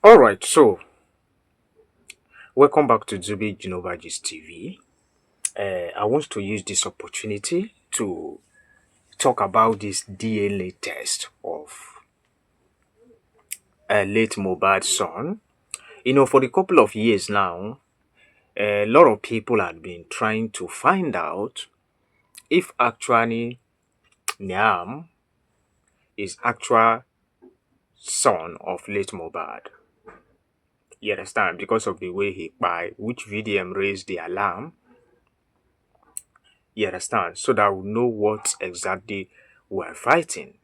All right, so welcome back to Zubi Genova Gist TV. I want to use this opportunity to talk about this DNA test of late Mohbad's son. For a couple of years now, a lot of people had been trying to find out if actually Niam is actual son of late Mohbad. You understand? Because of the way he died, which VDM raised the alarm. You understand? So that we know what exactly we're fighting.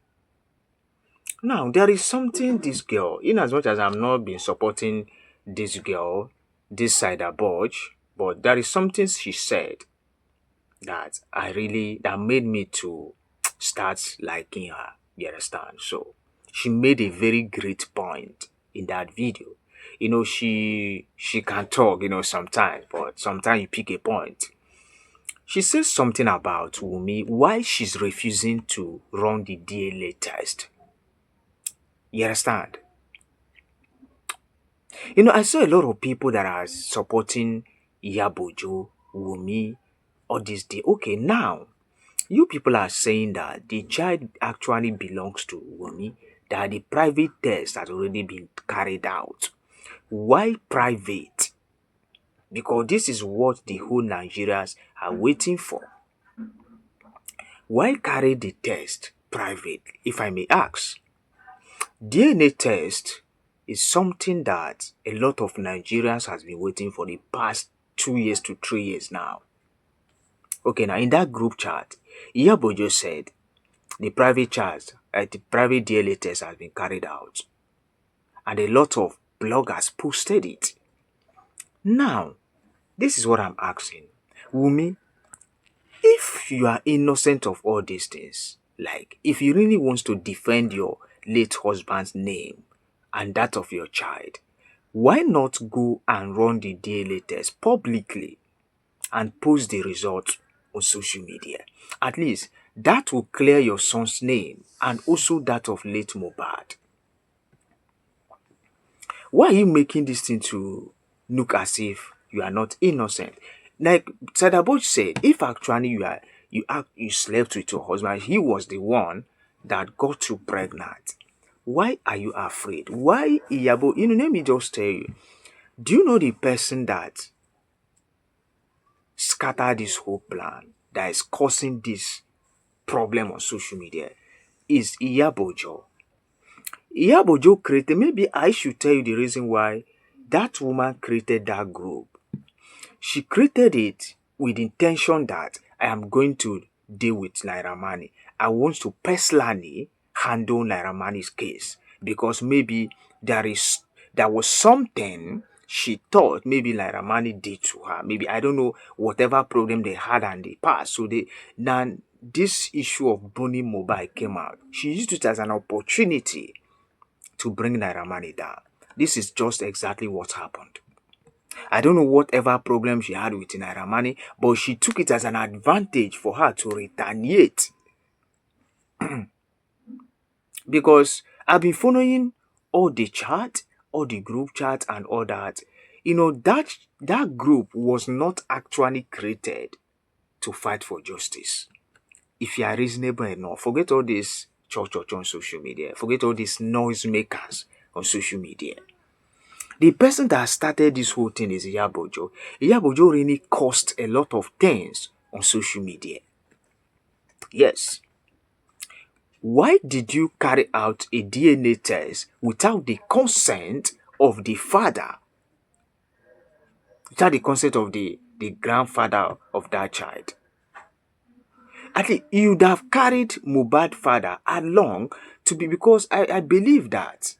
Now, there is something this girl, in as much as I'm not been supporting this girl, this side Yabojo, but there is something she said that made me to start liking her. You understand? So she made a very great point in that video. She can talk, sometimes, but sometimes you pick a point. She says something about Wumi, why she's refusing to run the DNA test. You understand? I saw a lot of people that are supporting Yabojo, Wumi, all this day. Okay, now, you people are saying that the child actually belongs to Wumi, that the private test has already been carried out. Why private? Because this is what the whole Nigerians are waiting for. Why carry the test private, if I may ask? DNA test is something that a lot of Nigerians has been waiting for the past 2 years to 3 years now. Okay, now in that group chat, Yabojo said the private DNA test has been carried out, and a lot of bloggers posted it. Now, this is what I'm asking. Wumi, if you are innocent of all these things, like if you really want to defend your late husband's name and that of your child, why not go and run the DNA test publicly and post the result on social media? At least that will clear your son's name and also that of late Mohbad. Why are you making this thing to look as if you are not innocent? Like Sadaboj said, if actually you slept with your husband, he was the one that got you pregnant. Why are you afraid? Why Iyabo? Let me just tell you. Do you know the person that scattered this whole plan, that is causing this problem on social media, is Iyabojo. Yabojo created, maybe I should tell you the reason why that woman created that group. She created it with intention that I am going to deal with Naira Marley. I want to personally handle Naira Marley's case because maybe there was something she thought maybe Naira Marley did to her. Maybe I don't know whatever problem they had in the past. So now this issue of Bunny Mobile came out. She used it as an opportunity to bring Naira Marley down. This is just exactly what happened. I don't know whatever problem she had with Naira Marley, but she took it as an advantage for her to retaliate. Because I've been following all the chat, all the group chat and all that. That group was not actually created to fight for justice. If you are reasonable enough, forget all this church on social media. Forget all these noise makers on social media. The person that started this whole thing is Yabojo. Yabojo really caused a lot of things on social media. Yes. Why did you carry out a DNA test without the consent of the father? Without the consent of the grandfather of that child? At least you'd have carried Mohbad father along to be, because I believe that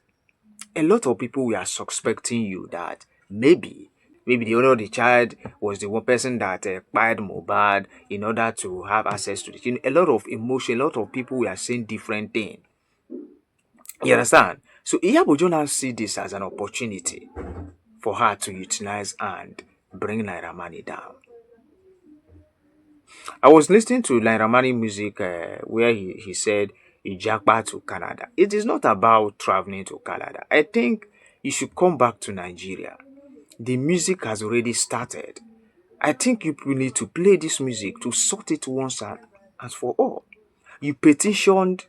a lot of people were suspecting you that maybe the owner of the child was the one person that acquired Mohbad in order to have access to it. A lot of emotion, a lot of people were saying different things. You understand? So Iyabo now see this as an opportunity for her to utilize and bring Naira Marley down. I was listening to Naira Marley music where he said he jackpot to Canada. It is not about traveling to Canada. I think you should come back to Nigeria. The music has already started. I think you people need to play this music to sort it once and for all. You petitioned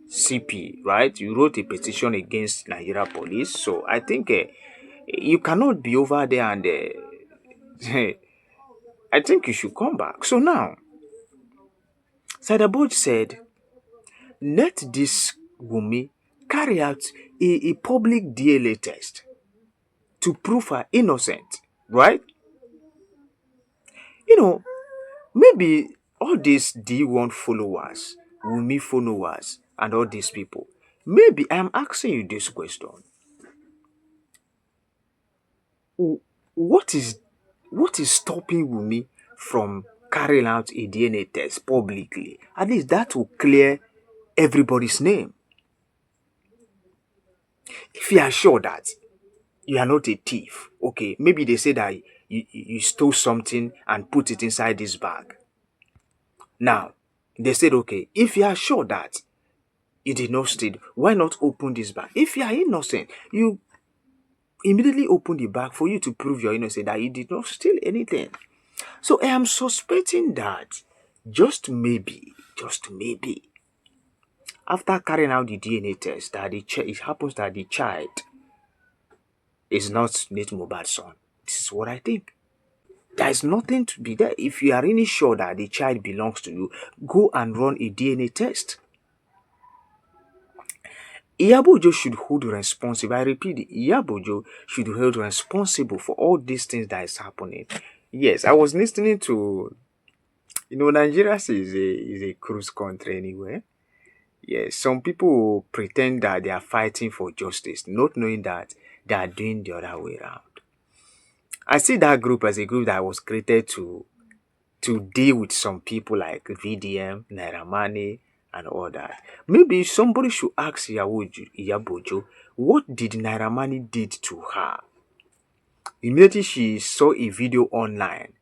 CP, right? You wrote a petition against Nigeria police. So I think you cannot be over there and I think you should come back. So now, Sadaboj said, let this woman carry out a public DLA test to prove her innocent, right? You know, maybe all these D1 followers, Wumi followers, and all these people, maybe I'm asking you this question. Wh- What is stopping Wumi from carrying out a DNA test publicly? At least that will clear everybody's name. If you are sure that you are not a thief, okay, maybe they say that you stole something and put it inside this bag. Now, they said, okay, if you are sure that you did not steal, why not open this bag? If you are innocent, you immediately open the bag for you to prove you're innocent, that you did not steal anything. So I am suspecting that just maybe, after carrying out the DNA test, that it happens that the child is not Nate Mohbad's son. This is what I think. There is nothing to be there. If you are really sure that the child belongs to you, go and run a DNA test. Yabojo should hold responsible. I repeat, Yabojo should hold responsible for all these things that is happening. Yes, I was listening to, Nigeria is a cruise country anyway. Yes, some people pretend that they are fighting for justice, not knowing that they are doing the other way around. I see that group as a group that was created to deal with some people like VDM, Naira Marley, and all that. Maybe somebody should ask Yabojo, what did Naira Marley did to her? Immediately she saw a video online,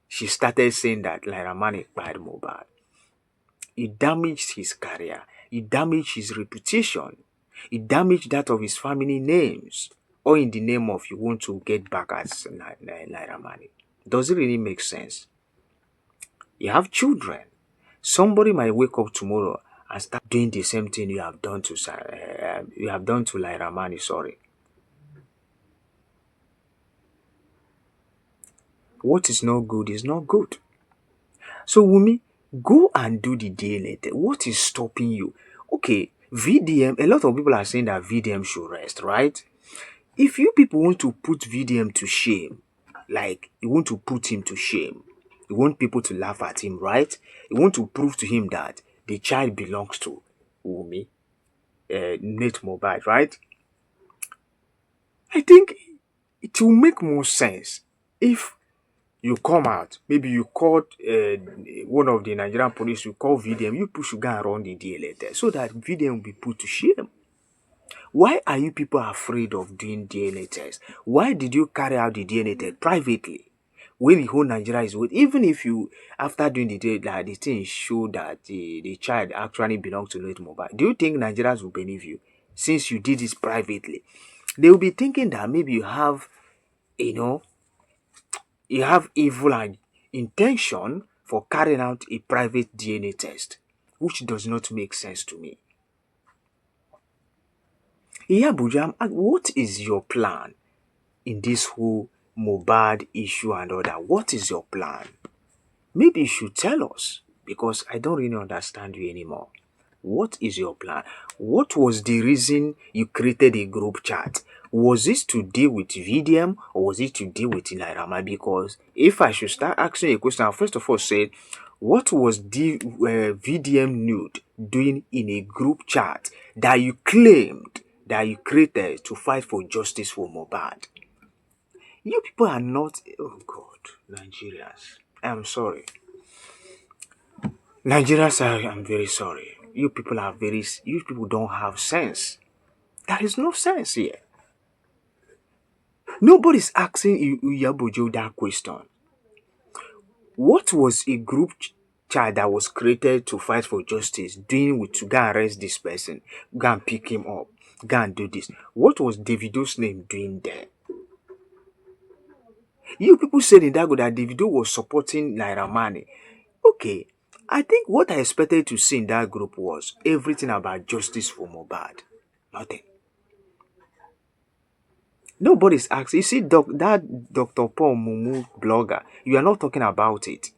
she started saying that Naira Marley bad Mohbad. It damaged his career. It damaged his reputation. It damaged that of his family names. Or in the name of you want to get back as Naira Marley. Does it really make sense? You have children. Somebody might wake up tomorrow and start doing the same thing you have done to Naira Marley. Sorry. What is not good is not good. So Wumi, go and do the DNA test. What is stopping you? Okay, VDM, a lot of people are saying that VDM should rest, right? If you people want to put VDM to shame, like you want to put him to shame, you want people to laugh at him, right? You want to prove to him that the child belongs to Wumi, Nate Mohbad, right? I think it will make more sense if you come out, maybe you called one of the Nigerian police, you call VDM, you push go and run the DLA test so that VDM will be put to shame. Why are you people afraid of doing DNA test? Why did you carry out the DNA test privately? When the whole Nigeria is with, even if you, after doing the thing show that the child actually belongs to Late Mobile, do you think Nigerians will believe you since you did this privately? They will be thinking that maybe you know, you have evil intention for carrying out a private DNA test, which does not make sense to me. Iyabuja, what is your plan in this whole Mohbad issue and all that? What is your plan? Maybe you should tell us because I don't really understand you anymore. What is your plan? What was the reason you created a group chat? Was it to deal with VDM or was it to deal with Nairama? Because if I should start asking a question, I'll first of all say, what was the VDM nude doing in a group chat that you claimed that you created to fight for justice for Mohbad? You people are not, oh God, Nigerians. I'm sorry. Nigerians, I'm very sorry. You people don't have sense. There is no sense here. Nobody's asking Yabojo that question. What was a group chat that was created to fight for justice doing with to go and arrest this person, go and pick him up? Go and do this. What was Davido's name doing there? You people said in that go that Davido was supporting Naira Marley. Okay, I think what I expected to see in that group was everything about justice for Mohbad. Nothing. Nobody's asking. You see, that Dr. Paul Mumu blogger, you are not talking about it.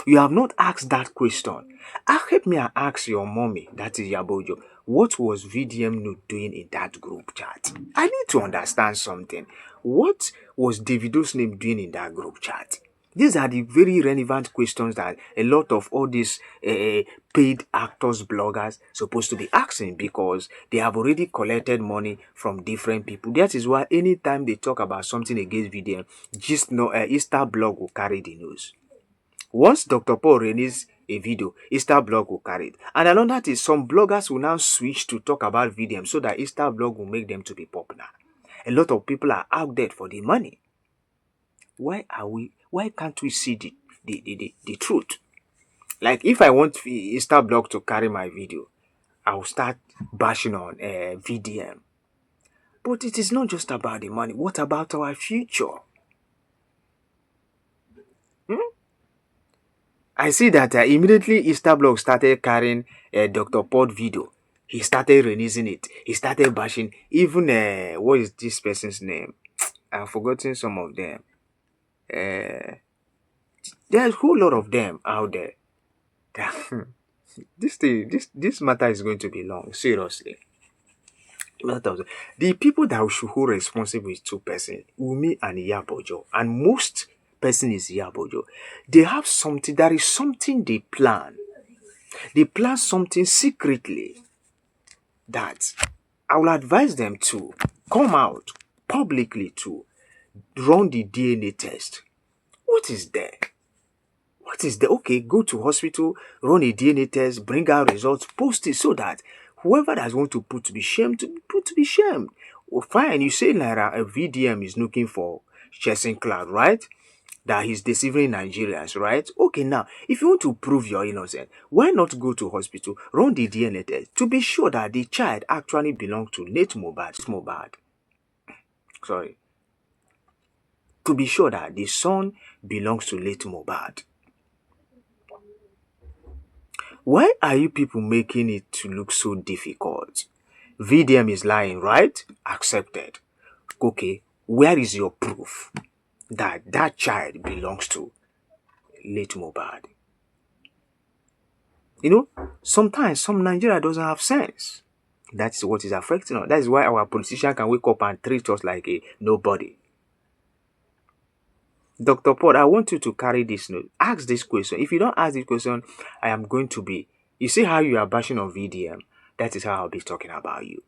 You have not asked that question. Help me and ask your mommy, that is Yabojo, what was VDM Nude doing in that group chat? I need to understand something. What was Davido's name doing in that group chat? These are the very relevant questions that a lot of all these paid actors, bloggers supposed to be asking because they have already collected money from different people. That is why anytime they talk about something against VDM, just know Easter blog will carry the news. Once Dr. Paul releases a video, Easter blog will carry it. And another thing, some bloggers will now switch to talk about VDM so that Easter blog will make them to be popular. A lot of people are out there for the money. Why can't we see the truth? Like if I want Easter blog to carry my video, I'll start bashing on VDM. But it is not just about the money. What about our future? I see that immediately Easterblog started carrying Dr. Pod video. He started releasing it. He started bashing. Even, what is this person's name? I've forgotten some of them. There's a whole lot of them out there. This matter is going to be long. Seriously. The people that should hold responsible is two persons, Umi and Yabojo, and most person is Yabojo. They have something. There is something they plan. They plan something secretly that I will advise them to come out publicly to run the DNA test. What is there? What is there? Okay, go to hospital, run a DNA test, bring out results, post it so that whoever that's going to put to be shamed, to put to be shamed. Well, fine, you say Naira, a VDM is looking for chasing cloud, right? That he's deceiving Nigerians, right? Okay, now, if you want to prove you're innocent, why not go to hospital, run the DNA test to be sure that the child actually belonged to late Mohbad. Sorry. To be sure that the son belongs to late Mohbad. Why are you people making it to look so difficult? VDM is lying, right? Accepted. Okay, where is your proof that that child belongs to late Mohbad? You know, sometimes some Nigeria doesn't have sense. That's what is affecting us. That's why our politician can wake up and treat us like a nobody. Dr. Paul, I want you to carry this note. Ask this question. If you don't ask this question, I am going to be. You see how you are bashing on VDM? That is how I'll be talking about you.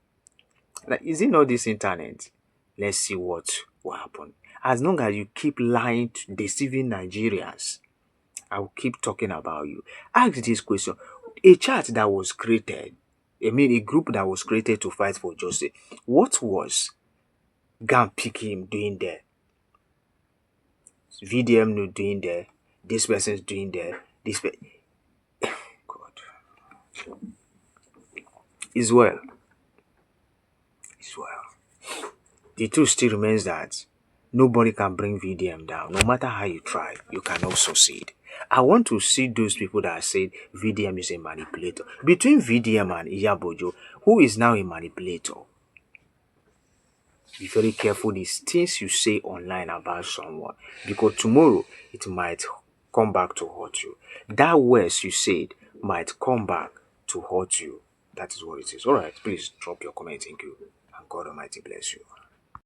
Like, is it not this internet? Let's see what will happen. As long as you keep lying, deceiving Nigerians, I will keep talking about you. Ask this question. A chat that was created, a group that was created to fight for justice. What was Gam pick him doing there? VDM no doing there. This person's doing there. This person. God. Is well. Is well. The truth still remains that nobody can bring VDM down. No matter how you try, you cannot succeed. I want to see those people that said VDM is a manipulator. Between VDM and Yabojo, who is now a manipulator? Be very careful these things you say online about someone, because tomorrow it might come back to hurt you. That words you said might come back to hurt you. That is what it is. Alright, please drop your comment. Thank you. And God Almighty bless you.